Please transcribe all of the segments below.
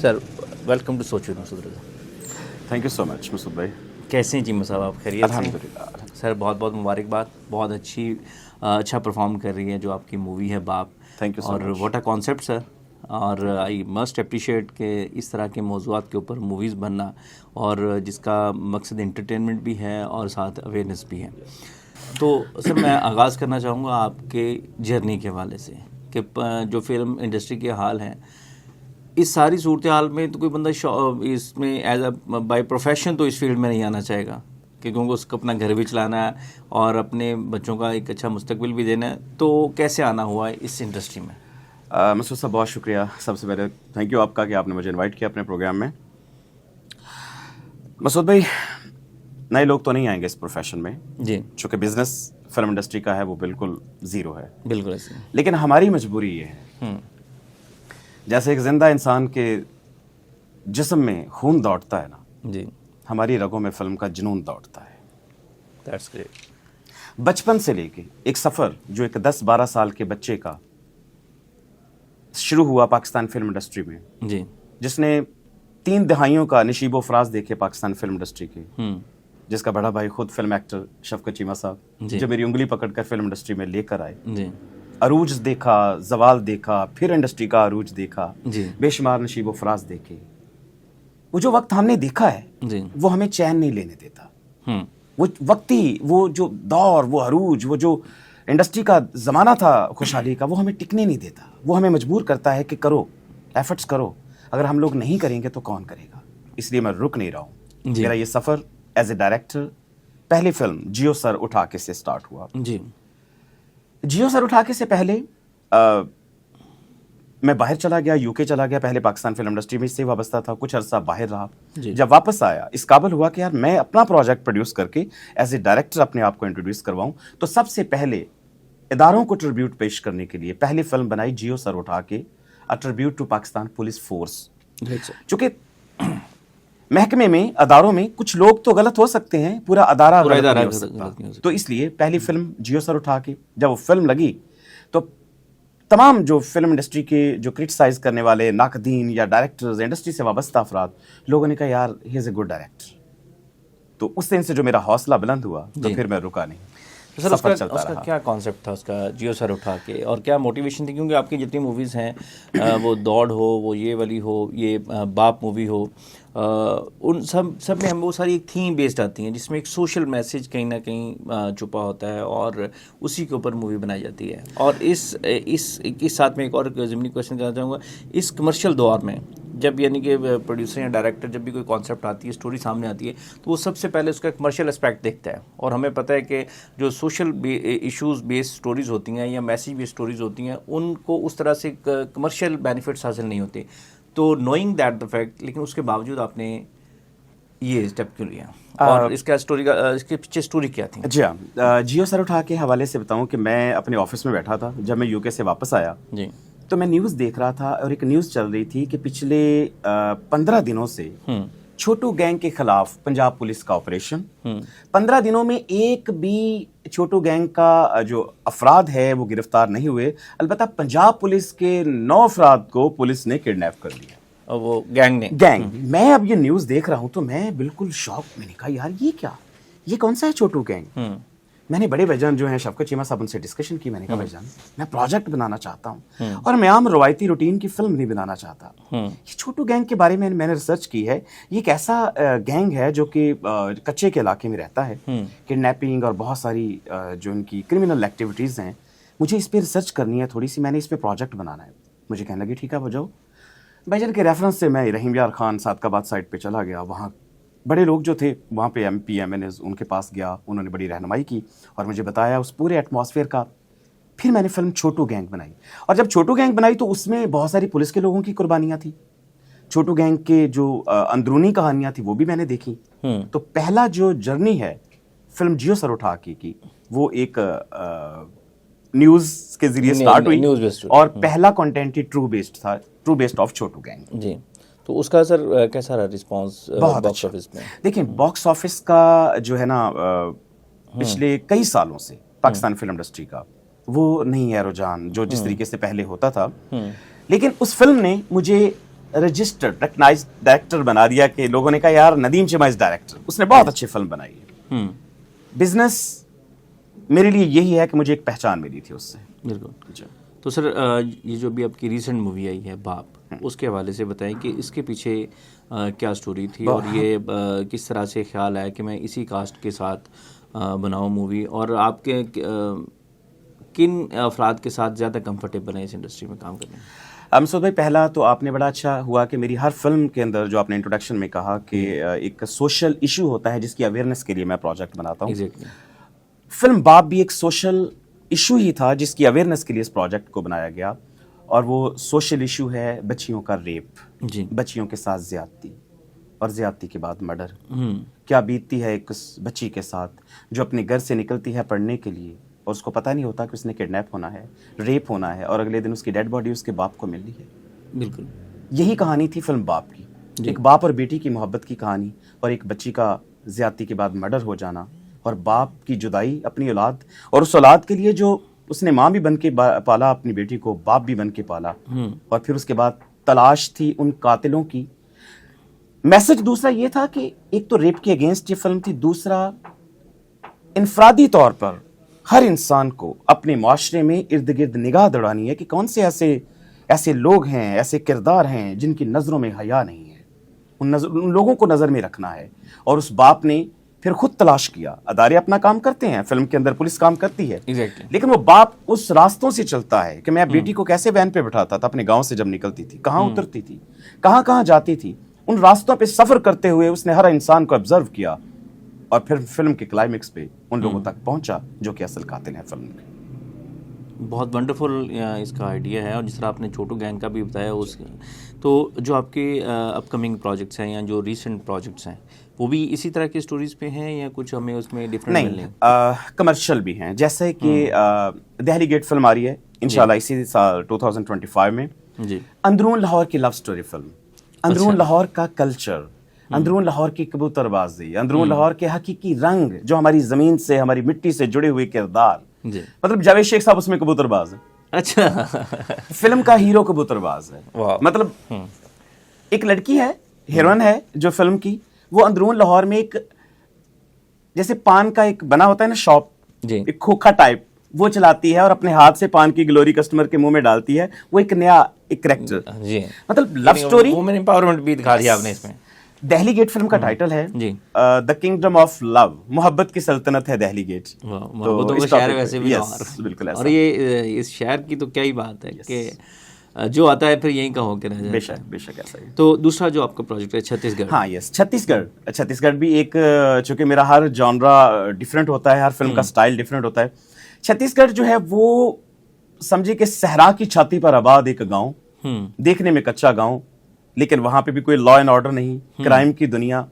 Sir, welcome to Soch with Masood Raza. Thank you so much Masood भाई। कैसे हैं जी मसूद, आप खैरियत से हैं? अल्हम्दुलिल्लाह। सर बहुत बहुत मुबारकबाद, बहुत अच्छा परफॉर्म कर रही है जो आपकी मूवी है बाप। थैंक यू सो और much. What a concept sir. और आई मस्ट अप्रिशिएट के इस तरह के मौज़ूआत के ऊपर मूवीज़ बनना, और जिसका मकसद एंटरटेनमेंट भी है और साथ अवेयरनेस भी है। तो सर मैं आगाज़ करना चाहूँगा आपके जर्नी के हवाले से कि जो फिल्म इंडस्ट्री के हाल हैं, इस सारी सूरत हाल में तो कोई बंदा इसमें एज अ बाय प्रोफेशन तो इस फील्ड में नहीं आना चाहेगा, क्योंकि उसको अपना घर भी चलाना है और अपने बच्चों का एक अच्छा मुस्तकबिल भी देना है। तो कैसे आना हुआ है इस इंडस्ट्री में? मसूद साहब बहुत शुक्रिया। सबसे पहले थैंक यू आपका कि आपने मुझे इनवाइट किया अपने प्रोग्राम में। मसूद भाई, नए लोग तो नहीं आएंगे इस प्रोफेशन में जी, चूँकि बिजनेस फिल्म इंडस्ट्री का है वो बिल्कुल ज़ीरो है। बिल्कुल ऐसे। लेकिन हमारी मजबूरी ये है, जैसे एक जिंदा इंसान के जिस्म में खून दौड़ता है ना, जी, हमारी रगों में फिल्म का जुनून दौड़ता है। That's great. बचपन से लेके एक सफ़र जो एक 10-12 साल के बच्चे का शुरू हुआ पाकिस्तान फिल्म इंडस्ट्री में, जी, जिसने 3 दहाइयों का नशीबो फराज देखे पाकिस्तान फिल्म इंडस्ट्री के, जिसका बड़ा भाई खुद फिल्म एक्टर शफकत चीमा साहब, जी। जो मेरी उंगली पकड़कर फिल्म इंडस्ट्री में लेकर आए। जी, अरूज देखा, जवाल देखा, फिर इंडस्ट्री का अरूज देखा, जी, बेशुमार नशीबो फराज देखे। वो जो वक्त हमने देखा है जी, वो हमें चैन नहीं लेने देता। हम्म, वो वक्ती, वो जो दौर, वो अरूज, वो जो इंडस्ट्री का ज़माना था खुशहाली का, वो हमें टिकने नहीं देता। वो हमें मजबूर करता है कि करो, एफर्ट्स करो। अगर हम लोग नहीं करेंगे तो कौन करेगा? इसलिए मैं रुक नहीं रहा हूँ। जी। मेरा ये सफ़र एज ए डायरेक्टर पहली फिल्म जियो सर उठा के से स्टार्ट हुआ। जी, जियो सर उठा के से पहले मैं बाहर चला गया, यूके चला गया। पहले पाकिस्तान फिल्म इंडस्ट्री में इससे वाबस्ता था, कुछ अरसा बाहर रहा। जी। जब वापस आया, इस काबिल हुआ कि यार मैं अपना प्रोजेक्ट प्रोड्यूस करके एज ए डायरेक्टर अपने आप को इंट्रोड्यूस करवाऊं, तो सबसे पहले इदारों को ट्रिब्यूट पेश करने के लिए पहली फिल्म बनाई जियो सर उठा के, a tribute to Pakistan police force. चूंकि महकमे में, अदारों में कुछ लोग तो गलत हो सकते हैं, पूरा अदारा पूरा गलत इदारा नहीं हो गलत सकता। नहीं हो सकता। तो इसलिए पहली फिल्म जियो सर उठा के जब वो फिल्म लगी तो तमाम जो फिल्म इंडस्ट्री के जो क्रिटिसाइज करने वाले नाकदीन या डायरेक्टर्स, इंडस्ट्री से वाबस्ता अफराद, लोगों ने कहा यार he is a good director. तो उस दिन से जो मेरा हौसला बुलंद हुआ, तो फिर मैं रुका नहीं। तो सर सफर उसका चलता रहा। क्या कॉन्सेप्ट था उसका, जियो सर उठा के, और क्या मोटिवेशन थी? क्योंकि आपकी जितनी मूवीज़ हैं, वो दौड़ हो, वो ये वाली हो, ये बाप मूवी हो, उन सब में हम वो सारी एक थीम बेस्ड आती हैं जिसमें एक सोशल मैसेज कहीं ना कहीं छुपा होता है, और उसी के ऊपर मूवी बनाई जाती है। और इस साथ में एक और ज़मीनी क्वेश्चन करना चाहूँगा, इस कमर्शियल दौर में जब यानी कि प्रोड्यूसर या डायरेक्टर जब भी कोई कॉन्सेप्ट आती है, स्टोरी सामने आती है, तो वो सबसे पहले उसका कमर्शियल एस्पेक्ट देखता है। और हमें पता है कि जो सोशल इश्यूज़ बेस्ड स्टोरीज़ होती हैं या मैसेज बेस्ड स्टोरीज़ होती हैं, उनको उस तरह से कमर्शियल बेनिफिट्स हासिल नहीं होते। तो नोइंग दैट द फैक्ट, लेकिन उसके बावजूद आपने ये स्टेप क्यों लिया, और इसके पीछे स्टोरी क्या थी? जी हाँ, जियो सर उठा के हवाले से बताऊं कि मैं अपने ऑफिस में बैठा था जब मैं यूके से वापस आया। जी, तो मैं न्यूज़ देख रहा था और एक न्यूज़ चल रही थी कि पिछले 15 दिनों से छोटू गैंग के खिलाफ पंजाब पुलिस का ऑपरेशन, 15 दिनों में एक भी छोटू गैंग का जो अफराद है वो गिरफ्तार नहीं हुए। अलबत्ता पंजाब पुलिस के 9 अफराद को पुलिस ने किडनैप कर लिया। और वो गैंग मैं अब ये न्यूज़ देख रहा हूं तो मैं बिल्कुल शॉक। मैंने कहा यार ये क्या, ये कौन सा है छोटू गैंग? मैंने बड़े भाईजान जो हैं शफकत चीमा साहब, उनसे डिस्कशन की। मैंने कहा भाईजान मैं प्रोजेक्ट बनाना चाहता हूं और मैं आम रवायती रूटीन की फिल्म नहीं बनाना चाहता। ये छोटू गैंग के बारे में मैंने रिसर्च की है। ये एक ऐसा गैंग है जो कि कच्चे के इलाके में रहता है, किडनैपिंग और बहुत सारी जो इनकी क्रिमिनल एक्टिविटीज़ हैं, मुझे इस पर रिसर्च करनी है थोड़ी सी, मैंने इस पर प्रोजेक्ट बनाना है। मुझे कहने लगी ठीक है हो जाओ। भाईजान के रेफरेंस से मैं रहीम यार खान सादकाबाद साइड पे चला गया। वहाँ बड़े लोग जो थे वहाँ पे MP MNAs उनके पास गया, उन्होंने बड़ी रहनुमाई की और मुझे बताया उस पूरे एटमॉस्फेयर का। फिर मैंने फिल्म छोटू गैंग बनाई, और जब छोटू गैंग बनाई तो उसमें बहुत सारी पुलिस के लोगों की कुर्बानियाँ थी। छोटू गैंग के जो अंदरूनी कहानियाँ थी वो भी मैंने देखी। तो पहला जो जर्नी है फिल्म जियो सर उठा की, वो एक न्यूज़ के जरिए स्टार्ट हुई, और पहला कंटेंट ही ट्रू बेस्ड था, true based of Chhotu gang. जी, तो उसका सर कैसा रहा रिस्पांस बॉक्स ऑफिस में? देखिए बॉक्स ऑफिस का जो है ना, पिछले कई सालों से पाकिस्तान फिल्म इंडस्ट्री का वो नहीं है रुझान जो जिस तरीके से पहले होता था। लेकिन उस फिल्म ने मुझे रजिस्टर्ड रिकग्नाइज्ड डायरेक्टर बना दिया कि लोगों ने कहा यार नदीम चिमा इज डायरेक्टर, उसने बहुत अच्छी फिल्म बनाई है। बिजनेस मेरे लिए यही है कि मुझे एक पहचान मिली थी उससे। बिल्कुल। तो सर ये जो भी आपकी रीसेंट मूवी आई है बाप, उसके हवाले से बताएं कि इसके पीछे क्या स्टोरी थी और ये किस तरह से ख्याल आया कि मैं इसी कास्ट के साथ बनाऊं मूवी, और आपके किन अफराद के साथ ज़्यादा कंफर्टेबल हैं इस इंडस्ट्री में काम करने में? मसूद भाई, पहला तो आपने बड़ा अच्छा हुआ कि मेरी हर फिल्म के अंदर जो आपने इंट्रोडक्शन में कहा कि एक सोशल इशू होता है जिसकी अवेयरनेस के लिए मैं प्रोजेक्ट बनाता हूँ। एग्जैक्टली। फिल्म बाप भी एक सोशल इशू ही था जिसकी अवेयरनेस के लिए इस प्रोजेक्ट को बनाया गया, और वो सोशल इशू है बच्चियों का रेप, जी। बच्चियों के साथ ज्यादती, और ज्यादती के बाद मर्डर। क्या बीतती है एक उस बच्ची के साथ जो अपने घर से निकलती है पढ़ने के लिए और उसको पता नहीं होता कि उसने किडनैप होना है, रेप होना है, और अगले दिन उसकी डेड बॉडी उसके बाप को मिलनी है। बिल्कुल यही कहानी थी फिल्म बाप की, एक बाप और बेटी की मोहब्बत की कहानी, और एक बच्ची का ज्यादती के बाद मर्डर हो जाना, और बाप की जुदाई अपनी औलाद, और उस औलाद के लिए जो उसने माँ भी बन के पाला अपनी बेटी को, बाप भी बन के पाला, और फिर उसके बाद तलाश थी उन कातिलों की। मैसेज दूसरा ये था कि एक तो रेप के अगेंस्ट ये फिल्म थी, दूसरा इनफरादी तौर पर हर इंसान को अपने माशरे में इर्द गिर्द निगाह दौड़ानी है कि कौन से ऐसे लोग हैं, ऐसे किरदार हैं जिनकी नज़रों में हया नहीं है, उन लोगों को नज़र में रखना है। और उस बाप ने फिर खुद तलाश किया। अदारे अपना काम करते हैं, फिल्म के अंदर पुलिस काम करती है, लेकिन वो बाप उस रास्तों से चलता है कि मैं बेटी को कैसे वैन पे बिठाता था अपने गांव से जब निकलती थी, कहाँ उतरती थी, कहाँ कहाँ जाती थी, उन रास्तों पे सफर करते हुए उसने हर इंसान को ऑब्जर्व किया, और फिर फिल्म के क्लाइमेक्स पे उन लोगों तक पहुंचा जो कि असल कातिल हैं फिल्म के। बहुत वंडरफुल इसका आइडिया है, और जिस तरह आपने छोटू गैंग का भी बताया उस, तो जो आपके अपकमिंग प्रोजेक्ट्स हैं या जो रीसेंट प्रोजेक्ट्स हैं वो भी इसी तरह की स्टोरीज पे हैं या कुछ हमें उसमें डिफरेंट नहीं, कमर्शियल भी हैं, जैसे कि दहली गेट फिल्म आ रही है इंशाल्लाह इसी साल 2025 में जी। अंदरून लाहौर की लव स्टोरी फिल्म, अंदरून लाहौर का कल्चर, अंदरून लाहौर की कबूतरबाजी, अंदरून लाहौर के हकीकी रंग, जो हमारी जमीन से हमारी मिट्टी से जुड़े हुए किरदार, मतलब जावेद शेख साहब उसमें कबूतरबाज है। अच्छा। फिल्म का हीरो कबूतरबाज है। मतलब एक लड़की है, हीरोइन है जो फिल्म की, वो अंदरून लाहौर में एक जैसे पान का एक बना होता है ना शॉप, एक खोखा टाइप, वो चलाती है और अपने हाथ से पान की ग्लोरी कस्टमर के मुंह में डालती है। वो एक नया एक कैरेक्टर, मतलब लव स्टोरी, वुमेन एम्पावरमेंट भी दिखा दिया आपने इसमें। दहली गेट फिल्म का टाइटल है द किंगडम ऑफ लव, मोहब्बत की सल्तनत है दहली गेट। तो इस शहर वैसे भी बिल्कुल ऐसा। और ये इस शहर की तो क्या ही बात है कि जो आता है फिर यहीं का होकर रह जाता है। बेशक बेशक ऐसा ही। तो दूसरा जो आपका प्रोजेक्ट है छत्तीसगढ़। हाँ यस, छत्तीसगढ़ भी एक, चूंकि मेरा हर जॉनरा डिफरेंट होता है, हर फिल्म का स्टाइल डिफरेंट होता है। छत्तीसगढ़ जो है वो समझे कि सहरा की छाती पर आबाद एक गांव, देखने में कच्चा गांव, लेकिन वहां पे भी कोई लॉ एंड ऑर्डर नहीं, क्राइम की दुनिया।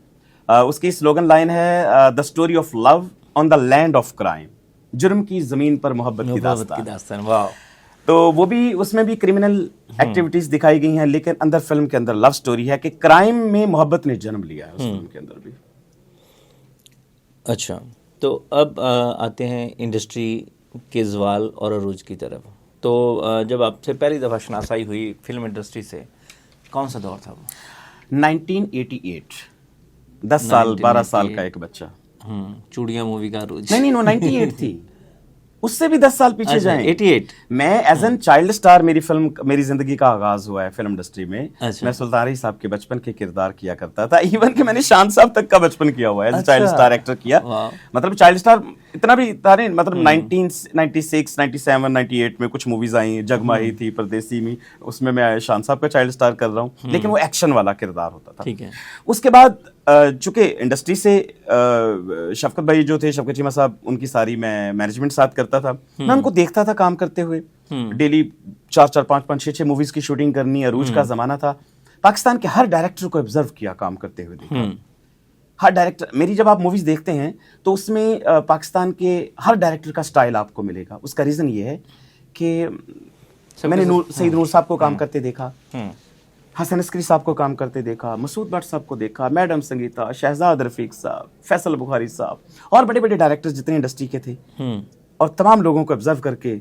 उसकी स्लोगन लाइन है the story of love on the land of crime, जुर्म की जमीन पर मोहब्बत की दास्तान। वाह। तो वो भी, उसमें भी क्रिमिनल एक्टिविटीज दिखाई गई हैं, लेकिन अंदर फिल्म के अंदर लव स्टोरी है कि क्राइम में मोहब्बत ने जन्म लिया है उस फिल्म के अंदर भी। अच्छा, तो अब आते हैं इंडस्ट्री के ज़वाल और अरूज की तरफ। तो जब आपसे पहली दफ़ा शनासाई हुई फिल्म इंडस्ट्री से, कौन सा दौर था वो? 1988, 10 साल 12 साल का एक बच्चा। चूड़ियाँ मूवी का अरूज। नहीं, 98 थी, उससे भी 10 साल पीछे जाएं। 88 मैं एज एन चाइल्ड स्टार, मेरी जिंदगी का आगाज हुआ है फिल्म इंडस्ट्री में। मैं सुल्तान रही साहब के बचपन के किरदार किया करता था, इवन कि मैंने शान साहब तक का बचपन किया हुआ है, एज चाइल्ड स्टार एक्टर किया। मतलब चाइल्ड स्टार इतना भी था नहीं, मतलब 1996, 97, 98 में कुछ मूवीज आई, जगमाही थी, परदेसी में, उसमें मैं शान साहब का चाइल्ड स्टार कर रहा हूँ, लेकिन वो एक्शन वाला किरदार होता था। ठीक है। उसके बाद चूंकि इंडस्ट्री से शफकत भाई जो थे, शफकत चीमा साहब, उनकी सारी मैं मैनेजमेंट साथ करता था, मैं उनको देखता था काम करते हुए, डेली 4-4, 5-5, 6-6 मूवीज की शूटिंग करनी। अरूज का जमाना था, पाकिस्तान के हर डायरेक्टर को ऑब्जर्व किया काम करते हुए देखा। हर डायरेक्टर, मेरी जब आप मूवीज देखते हैं तो उसमें पाकिस्तान के हर डायरेक्टर का स्टाइल आपको मिलेगा। उसका रीजन ये है कि मैंने सईद नूर साहब को काम करते देखा, हसन अस्करी साहब को काम करते देखा, मसूद भट्ट साहब को देखा, मैडम संगीता, शहजाद रफीक साहब, फैसल बुखारी साहब, और बड़े बड़े डायरेक्टर्स जितने इंडस्ट्री के थे, और तमाम लोगों को ऑब्जर्व करके